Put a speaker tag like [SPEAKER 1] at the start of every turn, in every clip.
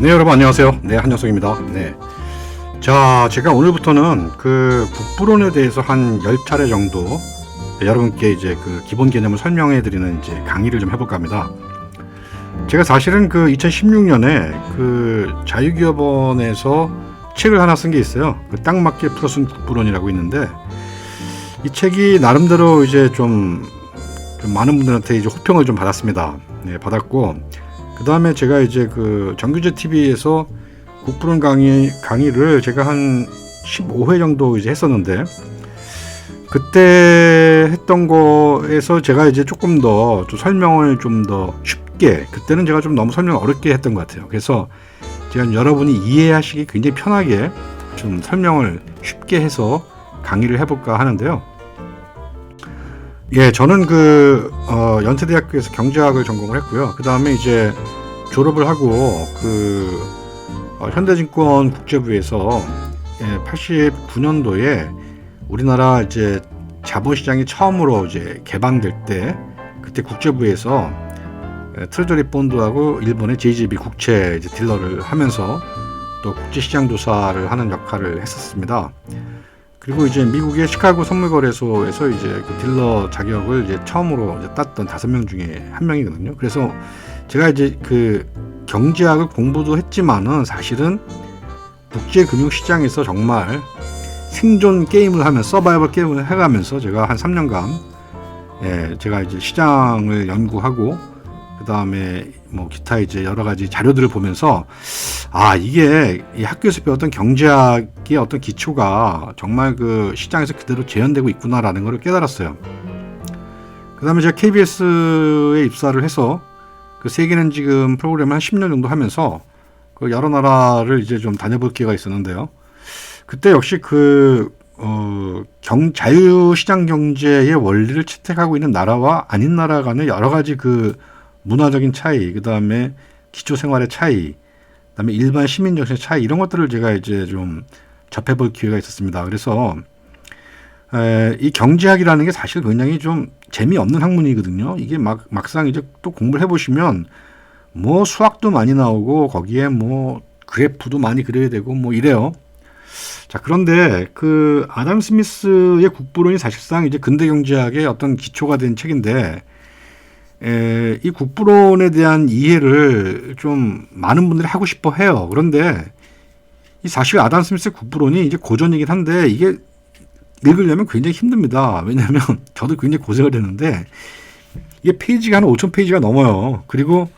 [SPEAKER 1] 네, 여러분 안녕하세요. 네, 한영석입니다. 네. 자, 제가 오늘부터는 그 국부론에 대해서 한 10차례 정도 여러분께 이제 그 기본 개념을 설명해 드리는 이제 강의를 좀 해볼까 합니다. 제가 사실은 그 2016년에 그 자유기업원에서 책을 하나 쓴 게 있어요. 그 딱 맞게 풀어쓴 국부론이라고 있는데, 이 책이 나름대로 이제 좀 많은 분들한테 이제 호평을 좀 받았습니다. 네, 받았고, 그 다음에 제가 이제 그 정규제 TV에서 국부론 강의를 제가 한 15회 정도 이제 했었는데, 그때 했던 거에서 제가 이제 조금 더 좀 설명을 좀 더 쉽게, 그때는 제가 좀 너무 설명 어렵게 했던 것 같아요. 그래서 제가 여러분이 이해하시기 굉장히 편하게 좀 설명을 쉽게 해서 강의를 해볼까 하는데요. 예, 저는 그 연세대학교에서 경제학을 전공을 했고요. 그 다음에 이제 졸업을 하고 그 현대증권 국제부에서 89년도에 우리나라 이제 자본시장이 처음으로 이제 개방될 때, 그때 국제부에서 트레저리 본드하고 일본의 JGB 국채 이제 딜러를 하면서 또 국제시장 조사를 하는 역할을 했었습니다. 그리고 이제 미국의 시카고 선물거래소에서 이제 그 딜러 자격을 이제 처음으로 이제 땄던 5명 중에 한 명이거든요. 그래서 제가 이제 그 경제학을 공부도 했지만은 사실은 국제금융시장에서 정말 생존 게임을 하면서, 서바이벌 게임을 해가면서 제가 한 3년간 제가 이제 시장을 연구하고, 그 다음에 뭐 기타 이제 여러 가지 자료들을 보면서, 이게 이 학교에서 배웠던 경제학의 어떤 기초가 정말 그 시장에서 그대로 재현되고 있구나라는 걸 깨달았어요. 그 다음에 제가 KBS에 입사를 해서 그 세계는 지금 프로그램을 한 10년 정도 하면서 그 여러 나라를 이제 좀 다녀볼 기회가 있었는데요. 그때 역시 그 자유시장 경제의 원리를 채택하고 있는 나라와 아닌 나라 간의 여러 가지 그 문화적인 차이, 그 다음에 기초생활의 차이, 그 다음에 일반 시민 정신의 차이, 이런 것들을 제가 이제 좀 접해볼 기회가 있었습니다. 그래서 이 경제학이라는 게 사실 굉장히 좀 재미없는 학문이거든요. 이게 막상 이제 또 공부를 해보시면 뭐 수학도 많이 나오고 거기에 뭐 그래프도 많이 그려야 되고 뭐 이래요. 자, 그런데 그 아담 스미스의 국부론이 사실상 이제 근대 경제학의 어떤 기초가 된 책인데, 이 국부론에 대한 이해를 좀 많은 분들이 하고 싶어 해요. 그런데 이 사실 아담 스미스의 국부론이 이제 고전이긴 한데 이게 읽으려면 굉장히 힘듭니다. 왜냐하면 저도 굉장히 고생을 했는데 이게 페이지가 한 5,000페이지가 넘어요. 그리고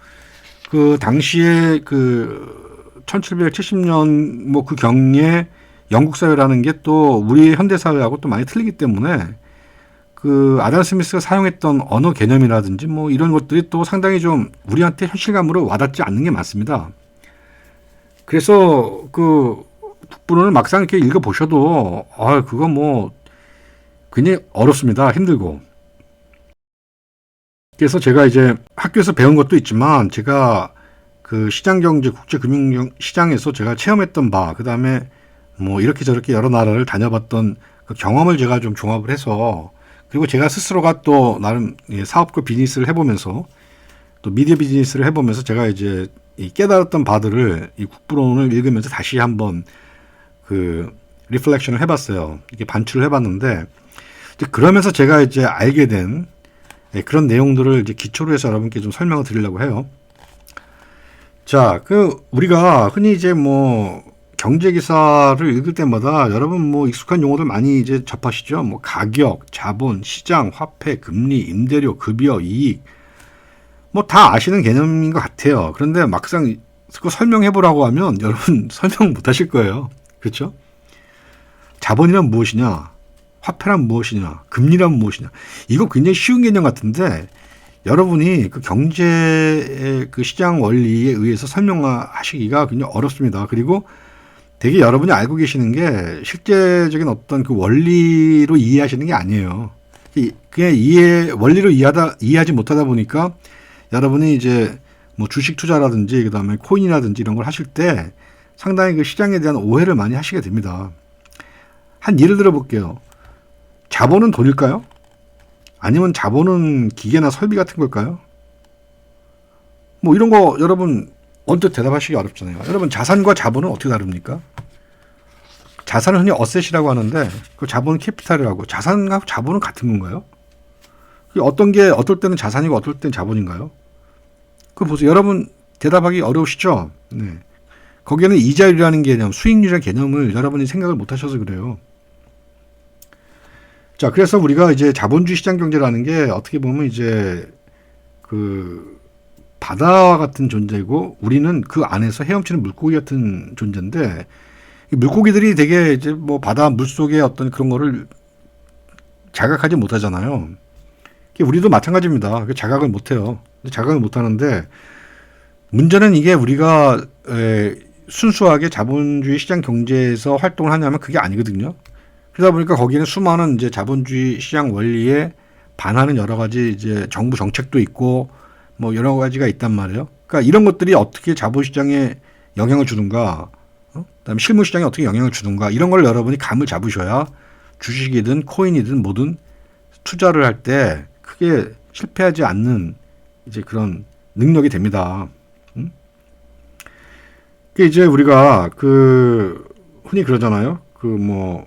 [SPEAKER 1] 그 당시에 그 1770년 뭐 그 경에 영국 사회라는 게 또 우리 현대 사회하고 또 많이 틀리기 때문에 그 아담 스미스가 사용했던 언어 개념이라든지 뭐 이런 것들이 또 상당히 좀 우리한테 현실감으로 와닿지 않는 게 많습니다. 그래서 그 국부론을 막상 이렇게 읽어보셔도 그거 뭐 굉장히 어렵습니다. 힘들고. 그래서 제가 이제 학교에서 배운 것도 있지만 제가 그 시장경제, 국제금융시장에서 제가 체험했던 바, 그 다음에 뭐 이렇게 저렇게 여러 나라를 다녀봤던 그 경험을 제가 좀 종합을 해서, 그리고 제가 스스로가 또 나름 사업과 비즈니스를 해보면서 또 미디어 비즈니스를 해보면서 제가 이제 이 깨달았던 바들을 이 국부론을 읽으면서 다시 한번 그 리플렉션을 해봤어요. 이게 반출을 해봤는데, 이제 그러면서 제가 이제 알게 된 그런 내용들을 이제 기초로 해서 여러분께 좀 설명을 드리려고 해요. 자, 그 우리가 흔히 이제 뭐 경제 기사를 읽을 때마다 여러분 뭐 익숙한 용어들 많이 이제 접하시죠. 뭐 가격, 자본, 시장, 화폐, 금리, 임대료, 급여, 이익, 뭐 다 아시는 개념인 것 같아요. 그런데 막상 그거 설명해 보라고 하면 여러분 설명 못 하실 거예요. 그렇죠? 자본이란 무엇이냐? 화폐란 무엇이냐? 금리란 무엇이냐? 이거 굉장히 쉬운 개념 같은데 여러분이 그 경제의 그 시장 원리에 의해서 설명하시기가 굉장히 어렵습니다. 그리고 되게 여러분이 알고 계시는 게 실제적인 어떤 그 원리로 이해하시는 게 아니에요. 그냥 원리로 이해하지 못하다 보니까 여러분이 이제 뭐 주식 투자라든지 그 다음에 코인이라든지 이런 걸 하실 때 상당히 그 시장에 대한 오해를 많이 하시게 됩니다. 한 예를 들어 볼게요. 자본은 돈일까요? 아니면 자본은 기계나 설비 같은 걸까요? 뭐 이런 거 여러분 언뜻 대답하시기 어렵잖아요. 여러분 자산과 자본은 어떻게 다릅니까? 자산은 흔히 어셋이라고 하는데 그 자본은 캐피탈이라고. 자산과 자본은 같은 건가요? 어떤 게 어떨 때는 자산이고 어떨 때는 자본인가요? 그 보세요. 여러분 대답하기 어려우시죠? 네. 거기에는 이자율이라는 개념, 수익률이라는 개념을 여러분이 생각을 못 하셔서 그래요. 자, 그래서 우리가 이제 자본주의 시장 경제라는 게 어떻게 보면 이제 그 바다와 같은 존재고 우리는 그 안에서 헤엄치는 물고기 같은 존재인데 이 물고기들이 되게 이제 뭐 바다 물속의 어떤 그런 거를 자각하지 못하잖아요. 우리도 마찬가지입니다. 자각을 못해요. 자각을 못하는데 문제는 이게 우리가 순수하게 자본주의 시장 경제에서 활동을 하냐면 그게 아니거든요. 그러다 보니까 거기에는 수많은 이제 자본주의 시장 원리에 반하는 여러 가지 이제 정부 정책도 있고 뭐 여러 가지가 있단 말이에요. 그러니까 이런 것들이 어떻게 자본시장에 영향을 주는가, 그다음에 실무시장에 어떻게 영향을 주는가 이런 걸 여러분이 감을 잡으셔야 주식이든 코인이든 뭐든 투자를 할 때 크게 실패하지 않는 이제 그런 능력이 됩니다. 그게 이제 우리가 그 흔히 그러잖아요. 그 뭐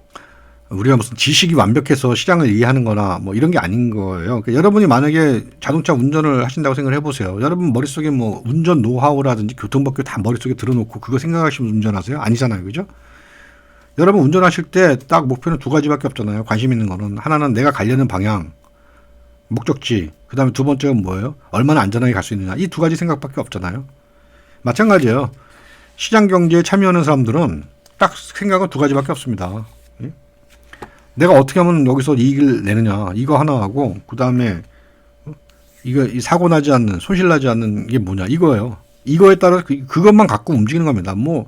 [SPEAKER 1] 우리가 무슨 지식이 완벽해서 시장을 이해하는 거나 뭐 이런 게 아닌 거예요. 그러니까 여러분이 만약에 자동차 운전을 하신다고 생각을 해보세요. 여러분 머릿속에 뭐 운전 노하우라든지 교통법규 다 머릿속에 들어놓고 그거 생각하시면 운전하세요? 아니잖아요. 그죠? 여러분 운전하실 때 딱 목표는 두 가지밖에 없잖아요. 관심 있는 거는. 하나는 내가 가려는 방향, 목적지. 그 다음에 두 번째가 뭐예요? 얼마나 안전하게 갈 수 있느냐. 이 두 가지 생각밖에 없잖아요. 마찬가지예요. 시장 경제에 참여하는 사람들은 딱 생각은 두 가지밖에 없습니다. 내가 어떻게 하면 여기서 이익을 내느냐 이거 하나 하고 그 다음에 이거 사고 나지 않는 손실 나지 않는 게 뭐냐 이거예요. 이거에 따라 그것만 갖고 움직이는 겁니다. 뭐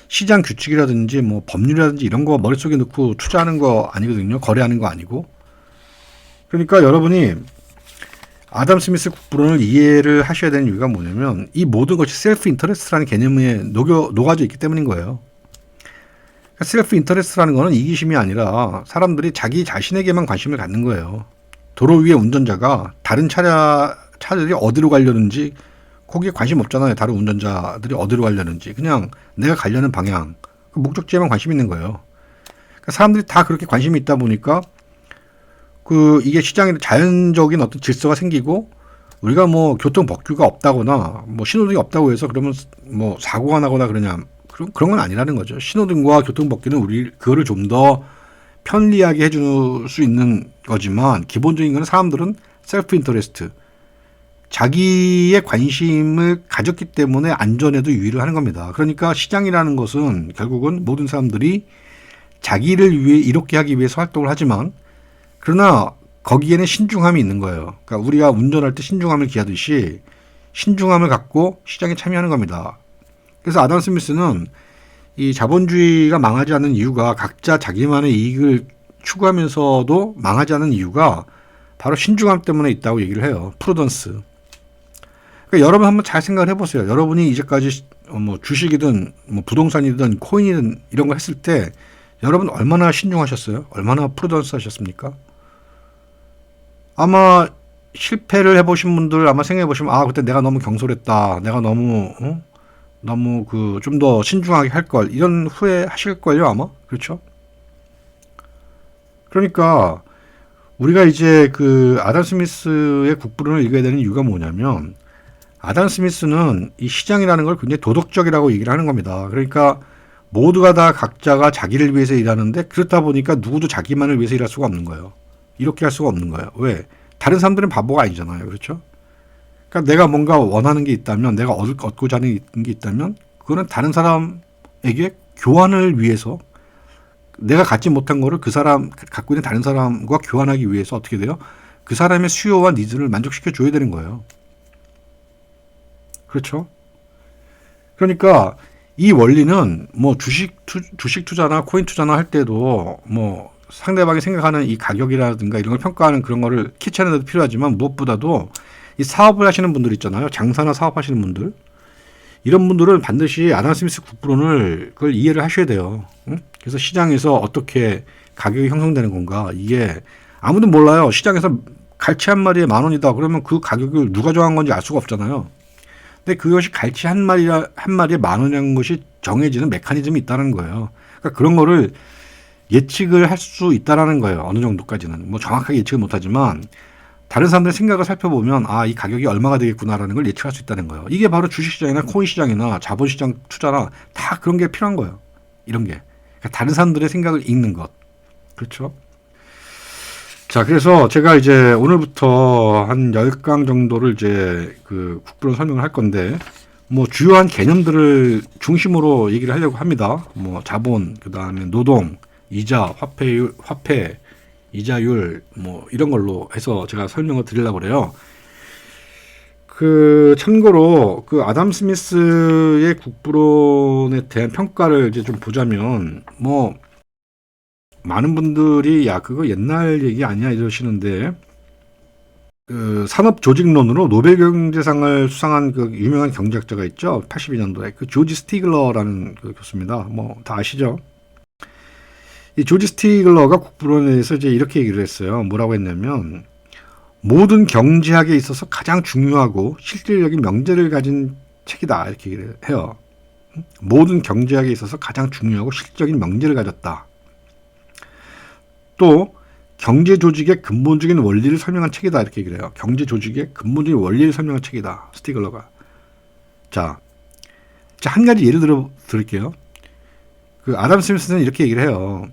[SPEAKER 1] 시장 규칙이라든지 뭐 법률이라든지 이런 거 머릿속에 넣고 투자하는 거 아니거든요. 거래하는 거 아니고. 그러니까 여러분이 아담 스미스 국부론을 이해를 하셔야 되는 이유가 뭐냐면 이 모든 것이 셀프 인터레스트라는 개념에 녹아져 있기 때문인 거예요. 셀프 인터레스트라는 거는 이기심이 아니라 사람들이 자기 자신에게만 관심을 갖는 거예요. 도로 위에 운전자가 다른 차들이 어디로 가려는지 거기에 관심 없잖아요. 다른 운전자들이 어디로 가려는지. 그냥 내가 가려는 방향, 그 목적지에만 관심 있는 거예요. 그러니까 사람들이 다 그렇게 관심이 있다 보니까 이게 시장에 자연적인 어떤 질서가 생기고 우리가 뭐 교통 법규가 없다거나 뭐 신호등이 없다고 해서 그러면 뭐 사고가 나거나 그러냐. 그런 건 아니라는 거죠. 신호등과 교통법규는 그거를 좀 더 편리하게 해줄 수 있는 거지만 기본적인 건 사람들은 셀프 인터레스트. 자기의 관심을 가졌기 때문에 안전에도 유의를 하는 겁니다. 그러니까 시장이라는 것은 결국은 모든 사람들이 자기를 위해 이롭게 하기 위해서 활동을 하지만 그러나 거기에는 신중함이 있는 거예요. 그러니까 우리가 운전할 때 신중함을 기하듯이 신중함을 갖고 시장에 참여하는 겁니다. 그래서 아담 스미스는 이 자본주의가 망하지 않는 이유가 각자 자기만의 이익을 추구하면서도 망하지 않는 이유가 바로 신중함 때문에 있다고 얘기를 해요. 프루던스. 그러니까 여러분 한번 잘 생각을 해보세요. 여러분이 이제까지 뭐 주식이든 뭐 부동산이든 코인이든 이런 거 했을 때 여러분 얼마나 신중하셨어요? 얼마나 프루던스 하셨습니까? 아마 실패를 해보신 분들 아마 생각해 보시면 그때 내가 너무 경솔했다. 내가 너무 좀 더 신중하게 할 걸 이런 후회 하실 걸요 아마. 그렇죠? 그러니까 우리가 이제 그 아담 스미스의 국부론을 읽어야 되는 이유가 뭐냐면 아담 스미스는 이 시장이라는 걸 굉장히 도덕적이라고 얘기를 하는 겁니다. 그러니까 모두가 다 각자가 자기를 위해서 일하는데 그렇다 보니까 누구도 자기만을 위해서 일할 수가 없는 거예요. 이렇게 할 수가 없는 거예요. 왜? 다른 사람들은 바보가 아니잖아요. 그렇죠? 그러니까 내가 뭔가 원하는 게 있다면, 내가 얻고자 하는 게 있다면, 그거는 다른 사람에게 교환을 위해서 내가 갖지 못한 거를 그 사람, 갖고 있는 다른 사람과 교환하기 위해서 어떻게 돼요? 그 사람의 수요와 니즈를 만족시켜 줘야 되는 거예요. 그렇죠? 그러니까 이 원리는 뭐 주식 투자나 코인 투자나 할 때도 뭐 상대방이 생각하는 이 가격이라든가 이런 걸 평가하는 그런 거를 캐치하는 데도 필요하지만 무엇보다도 이 사업을 하시는 분들 있잖아요. 장사나 사업하시는 분들. 이런 분들은 반드시 아담 스미스 국부론을 그걸 이해를 하셔야 돼요. 응? 그래서 시장에서 어떻게 가격이 형성되는 건가. 이게 아무도 몰라요. 시장에서 갈치 한 마리에 10,000원이다. 그러면 그 가격을 누가 정한 건지 알 수가 없잖아요. 근데 그것이 갈치 한 마리에 10,000원이라는 것이 정해지는 메커니즘이 있다는 거예요. 그러니까 그런 거를 예측을 할 수 있다라는 거예요. 어느 정도까지는. 뭐 정확하게 예측을 못하지만 다른 사람들의 생각을 살펴보면 이 가격이 얼마가 되겠구나라는 걸 예측할 수 있다는 거예요. 이게 바로 주식시장이나 코인시장이나 자본시장 투자나 다 그런 게 필요한 거예요. 이런 게. 그러니까 다른 사람들의 생각을 읽는 것. 그렇죠? 자, 그래서 제가 이제 오늘부터 한 10강 정도를 이제 그 국부론 설명을 할 건데, 뭐 주요한 개념들을 중심으로 얘기를 하려고 합니다. 뭐 자본, 그 다음에 노동, 이자, 화폐, 이자율, 뭐 이런 걸로 해서 제가 설명을 드리려고 그래요. 그 참고로 그 아담 스미스의 국부론에 대한 평가를 이제 좀 보자면, 뭐 많은 분들이 야 그거 옛날 얘기 아니야 이러시는데, 그 산업조직론으로 노벨경제상을 수상한 그 유명한 경제학자가 있죠. 82년도에 그 조지 스티글러라는 그 교수입니다. 뭐 다 아시죠? 이 조지 스티글러가 국부론에 대해서 이제 이렇게 얘기를 했어요. 뭐라고 했냐면, 모든 경제학에 있어서 가장 중요하고 실질적인 명제를 가진 책이다 이렇게 얘기를 해요. 모든 경제학에 있어서 가장 중요하고 실질적인 명제를 가졌다. 또 경제 조직의 근본적인 원리를 설명한 책이다 이렇게 얘기를 해요. 경제 조직의 근본적인 원리를 설명한 책이다. 스티글러가. 자, 한 가지 예를 드릴게요. 그 아담 스미스는 이렇게 얘기를 해요.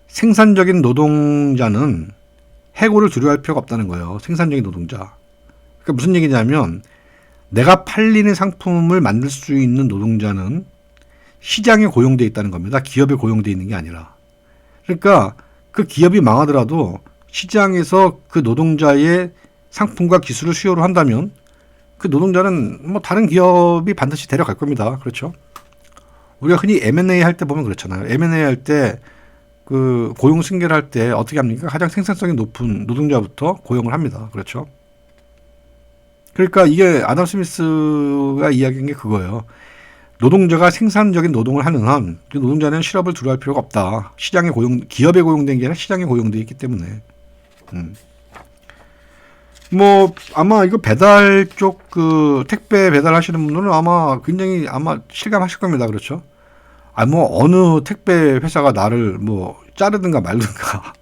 [SPEAKER 1] 생산적인 노동자는 해고를 두려워할 필요가 없다는 거예요. 생산적인 노동자. 그러니까 무슨 얘기냐면, 내가 팔리는 상품을 만들 수 있는 노동자는 시장에 고용되어 있다는 겁니다. 기업에 고용되어 있는 게 아니라. 그러니까 그 기업이 망하더라도 시장에서 그 노동자의 상품과 기술을 수요를 한다면 그 노동자는 뭐 다른 기업이 반드시 데려갈 겁니다. 그렇죠? 우리가 흔히 M&A 할 때 보면 그렇잖아요. M&A 할 때 그 고용 승계를 할 때 어떻게 합니까? 가장 생산성이 높은 노동자부터 고용을 합니다. 그렇죠? 그러니까 이게 아담 스미스가 이야기한 게 그거예요. 노동자가 생산적인 노동을 하는 한 그 노동자는 실업을 두려워할 필요가 없다. 기업에 고용된 게 아니라 시장에 고용되어 있기 때문에. 뭐 아마 이거 배달 쪽 그 택배 배달하시는 분들은 아마 굉장히 실감하실 겁니다. 그렇죠? 뭐 어느 택배 회사가 나를 뭐 자르든가 말든가.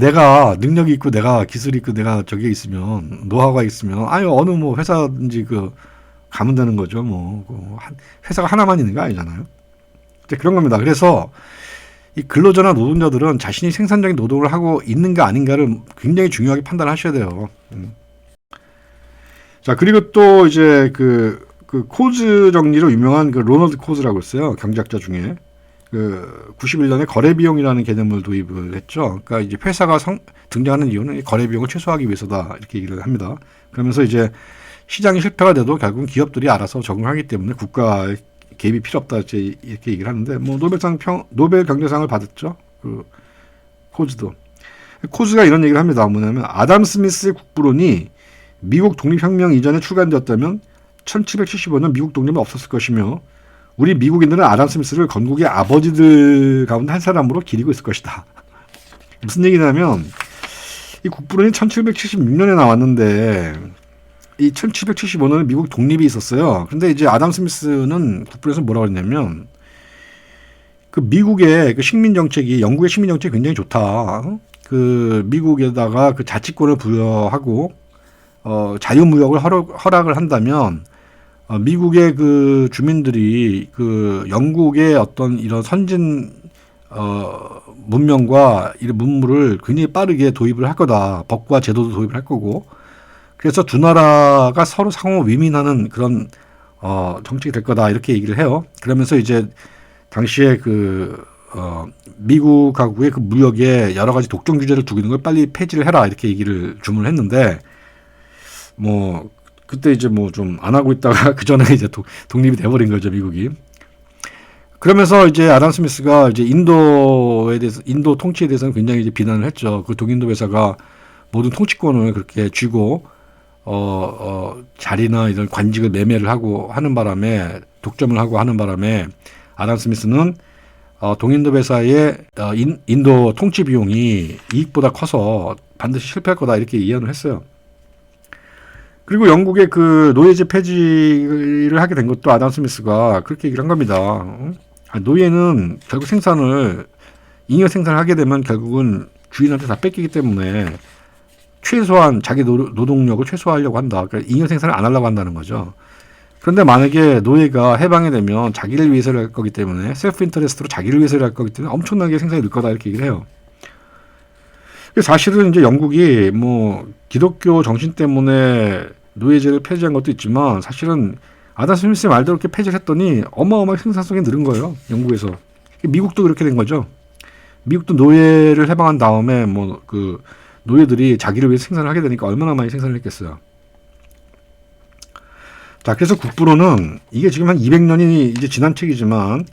[SPEAKER 1] 내가 능력이 있고 내가 기술이 있고 내가 저기에 있으면 노하우가 있으면 어느 뭐 회사든지 가면 되는 거죠. 회사가 하나만 있는 거 아니잖아요. 그런 겁니다. 그래서 이 근로자나 노동자들은 자신이 생산적인 노동을 하고 있는가 아닌가를 굉장히 중요하게 판단하셔야 돼요. 자, 그리고 또 이제 그 코즈 정리로 유명한 그 로널드 코즈라고 있어요. 경제학자 중에. 91년에 거래 비용이라는 개념을 도입을 했죠. 그러니까 이제 회사가 등장하는 이유는 거래 비용을 최소화하기 위해서다. 이렇게 얘기를 합니다. 그러면서 이제 시장이 실패가 돼도 결국은 기업들이 알아서 적응하기 때문에 국가의 개입이 필요 없다. 이렇게 얘기를 하는데, 뭐 노벨 경제상을 받았죠. 그 코즈도. 코즈가 이런 얘기를 합니다. 뭐냐면, 아담 스미스의 국부론이 미국 독립혁명 이전에 출간되었다면 1775년 미국 독립은 없었을 것이며, 우리 미국인들은 아담 스미스를 건국의 아버지들 가운데 한 사람으로 기리고 있을 것이다. 무슨 얘기냐면, 이 국부론이 1776년에 나왔는데, 이 1775년에 미국 독립이 있었어요. 근데 이제 아담 스미스는 국부론에서 뭐라고 했냐면, 그 미국의 그 식민 정책이, 영국의 식민 정책이 굉장히 좋다. 그 미국에다가 그 자치권을 부여하고, 자유무역을 허락을 한다면, 미국의 그 주민들이 그 영국의 어떤 이런 선진 문명과 이런 문물을 굉장히 빠르게 도입을 할 거다. 법과 제도도 도입을 할 거고. 그래서 두 나라가 서로 상호 위민하는 그런 정책이 될 거다. 이렇게 얘기를 해요. 그러면서 이제 당시에 미국하고의 그 무역에 여러 가지 독점 규제를 두고 있는 걸 빨리 폐지를 해라. 이렇게 얘기를 주문을 했는데, 그때 이제 좀 안 하고 있다가 그 전에 이제 독립이 돼버린 거죠, 미국이. 그러면서 이제 아담 스미스가 이제 인도 통치에 대해서는 굉장히 이제 비난을 했죠. 그 동인도 회사가 모든 통치권을 그렇게 쥐고, 자리나 이런 관직을 매매를 하고 하는 바람에, 독점을 하고 하는 바람에, 아담 스미스는, 동인도 회사의, 인도 통치 비용이 이익보다 커서 반드시 실패할 거다, 이렇게 예언을 했어요. 그리고 영국의 그 노예제 폐지를 하게 된 것도 아담 스미스가 그렇게 얘기를 한 겁니다. 노예는 결국 잉여 생산을 하게 되면 결국은 주인한테 다 뺏기기 때문에 최소한 자기 노동력을 최소화하려고 한다. 그러니까 잉여 생산을 안 하려고 한다는 거죠. 그런데 만약에 노예가 해방이 되면 자기를 위해서를 할 거기 때문에 셀프 인터레스트로 자기를 위해서를 할 거기 때문에 엄청나게 생산이 늘 거다 이렇게 얘기를 해요. 사실은 이제 영국이 뭐 기독교 정신 때문에 노예제를 폐지한 것도 있지만 사실은 아담 스미스의 말대로 이렇게 폐지를 했더니 어마어마하게 생산성이 늘은 거예요. 영국에서. 미국도 그렇게 된 거죠. 미국도 노예를 해방한 다음에 뭐 그 노예들이 자기를 위해서 생산을 하게 되니까 얼마나 많이 생산을 했겠어요. 자, 그래서 국부론은 이게 지금 한 200년이 이제 지난 책이지만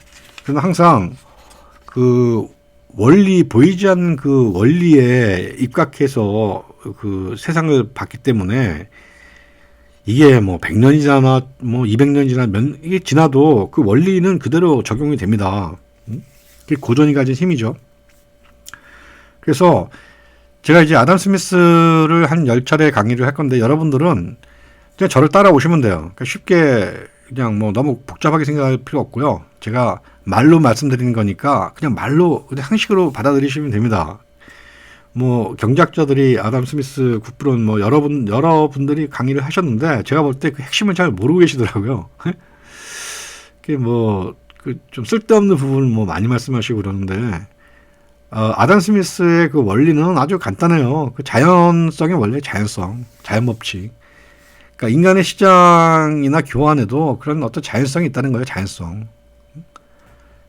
[SPEAKER 1] 그래도 항상 그 원리 보이지 않는 그 원리에 입각해서 그 세상을 봤기 때문에 이게 뭐 100년이 지나 뭐 200년이 지나 이게 지나도 그 원리는 그대로 적용이 됩니다. 그게 고전이 가진 힘이죠. 그래서 제가 이제 아담 스미스를 한 10차례 강의를 할 건데 여러분들은 그냥 저를 따라오시면 돼요. 그러니까 쉽게 그냥 뭐 너무 복잡하게 생각할 필요 없고요. 제가 말로 말씀드리는 거니까 그냥 말로 그냥 상식으로 받아들이시면 됩니다. 뭐 경제학자들이 아담 스미스 국부론 뭐 여러분들이 강의를 하셨는데 제가 볼 때 그 핵심을 잘 모르고 계시더라고요. 그게 뭐 그 좀 쓸데없는 부분을 뭐 많이 말씀하시고 그러는데 아담 스미스의 그 원리는 아주 간단해요. 그 자연성의 원리, 자연 법칙. 그러니까 인간의 시장이나 교환에도 그런 어떤 자연성이 있다는 거예요. 자연성.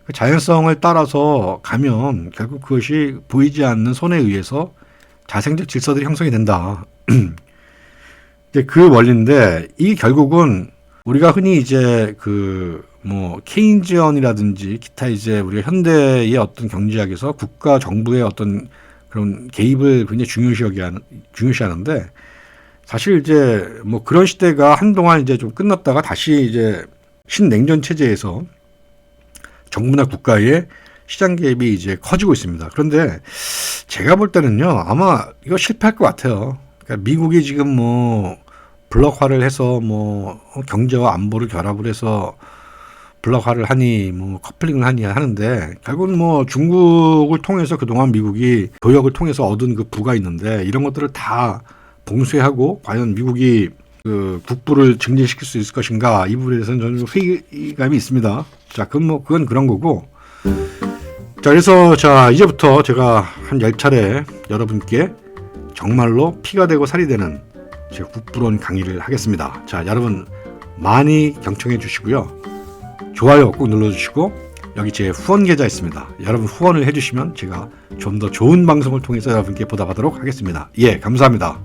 [SPEAKER 1] 그 자연성을 따라서 가면 결국 그것이 보이지 않는 손에 의해서 자생적 질서들이 형성이 된다. 이제 그 원리인데 이 결국은 우리가 흔히 이제 그 뭐 케인즈언이라든지 기타 이제 우리가 현대의 어떤 경제학에서 국가 정부의 어떤 그런 개입을 굉장히 중요시하는데 사실 이제 뭐 그런 시대가 한동안 이제 좀 끝났다가 다시 이제 신냉전 체제에서 정부나 국가의 시장 개입이 이제 커지고 있습니다. 그런데 제가 볼 때는요, 아마 이거 실패할 것 같아요. 그러니까 미국이 지금 뭐 블록화를 해서 뭐 경제와 안보를 결합을 해서 블록화를 하니 뭐 커플링을 하니 하는데 결국은 뭐 중국을 통해서 그동안 미국이 교역을 통해서 얻은 그 부가 있는데 이런 것들을 다 봉쇄하고 과연 미국이 그 국부를 증진시킬 수 있을 것인가 이 부분에 대해서는 저는 회의감이 있습니다. 자, 그건 그런 거고. 자, 그래서 이제부터 제가 한 10차례 여러분께 정말로 피가 되고 살이 되는 제 국부론 강의를 하겠습니다. 자, 여러분 많이 경청해 주시고요. 좋아요 꼭 눌러주시고 여기 제 후원 계좌 있습니다. 여러분 후원을 해주시면 제가 좀 더 좋은 방송을 통해서 여러분께 보답하도록 하겠습니다. 예, 감사합니다.